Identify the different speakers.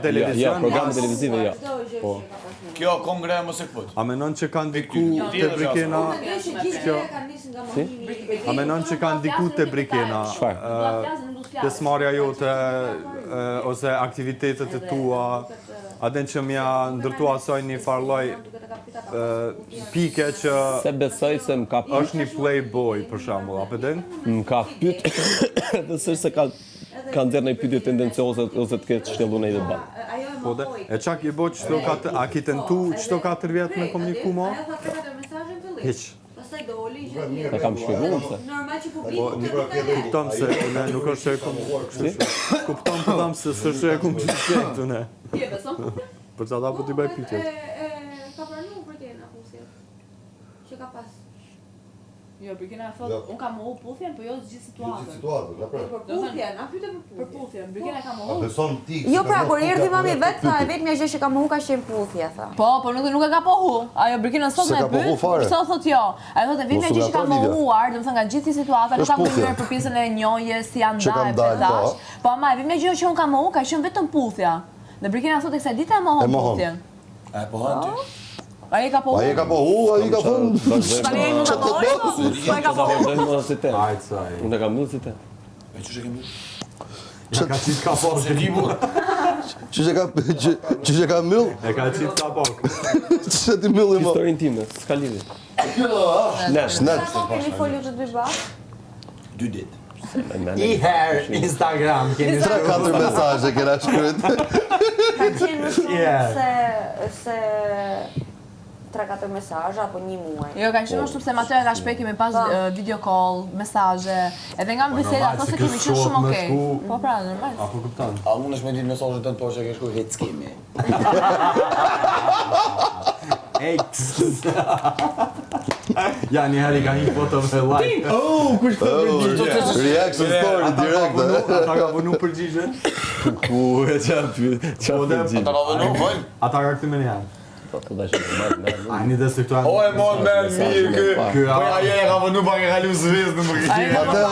Speaker 1: televizion.
Speaker 2: Programe televizive, ja. Po.
Speaker 3: Kjo kongre mos e këpët.
Speaker 1: A menon që kanë diku te Brikena? A menon që kanë diku te Brikena? Pjesëmarrja jote ose aktivitetet e tua, aden që mja ndërtua asoj një farloj pike që
Speaker 2: Se besoj se më ka
Speaker 1: është një playboy për shembull, apo den?
Speaker 2: Më ka pyet dhe s'është se ka nxjerrë një pyetje tendencioze ose të ketë shtjellu në debat.
Speaker 1: Po dhe, e çak i bo çto a ki tentu çto 4 vjet me komuniku mo? Hiç.
Speaker 2: Ta kam shpjeguar se.
Speaker 1: Kupton se ne nuk është e kupton po dam se s'është e komplikatuar ne. Për çfarë apo ti bëj pyetje?
Speaker 4: Ka pranuar për tjena puthjet. Që ka pas.
Speaker 5: Jo, Brikena thotë, unë kam mohu puthjen, po jo gjithë situatën.
Speaker 4: Për puthjen, a pyete
Speaker 5: Për puthjen, Brikena ka mohu.
Speaker 6: Jo, pra, kur erdhi mami vet, tha e vetmja gjë që ka mohu ka qenë puthja, tha.
Speaker 5: Po nuk e ka pohu. Ajo Brikena sot me pyet, pse thotë jo. Ajo thotë vetmja gjë që ka mohuar, domethënë nga gjithë situata, nuk ka mohuar për pjesën e njohjes si janë ndaj dash. Po ama e vetmja gjë që unë kam mohu ka qenë vetëm puthja. Dhe Brikena thotë kësaj dite e mohon puthjen.
Speaker 3: Po hën ty.
Speaker 5: Ai ka pohu.
Speaker 7: Ai ka thënë.
Speaker 5: Tani ai mund ta bëjë. Ai ka pohu.
Speaker 2: Unë kam mëllë si te.
Speaker 3: E që kemi?
Speaker 1: Ka qit ka pok.
Speaker 7: Që ka myll?
Speaker 1: E ka qit ka pok.
Speaker 7: Që ti mylli mo?
Speaker 2: Historinë time, s'ka lidhje.
Speaker 7: Shnet.
Speaker 6: Keni folur të dy bashkë?
Speaker 3: 2 ditë.
Speaker 8: Iher Instagram keni
Speaker 7: 3-4 mesazhe kena shkruajt.
Speaker 6: Ka qenë më shumë se 3-4 mesazhe apo një muaj.
Speaker 5: Jo, ka qenë më shumë se Mateo ka shpej kemi pas video call, mesazhe, edhe nga biseda thotë se kemi qenë shumë okay. Po pra, normal.
Speaker 1: Apo kupton.
Speaker 3: A mundesh me ditë mesazhet tënd po që ke shkruar hec kemi.
Speaker 1: Ja, një herë ka një foto me like.
Speaker 7: Kush ka përgjigje? Reaction story direkt.
Speaker 1: Ata ka vënu përgjigjen?
Speaker 2: Ku e qa pyet?
Speaker 3: Ata ka vënu, vaj?
Speaker 1: Ata ka këtë me një herë.
Speaker 2: Po të dashë normal.
Speaker 1: A një destruktuar.
Speaker 3: O e mon me mirë kë. Po ajo e ka vënu pa ka kalu zvezë në përgjigje.
Speaker 7: Mateo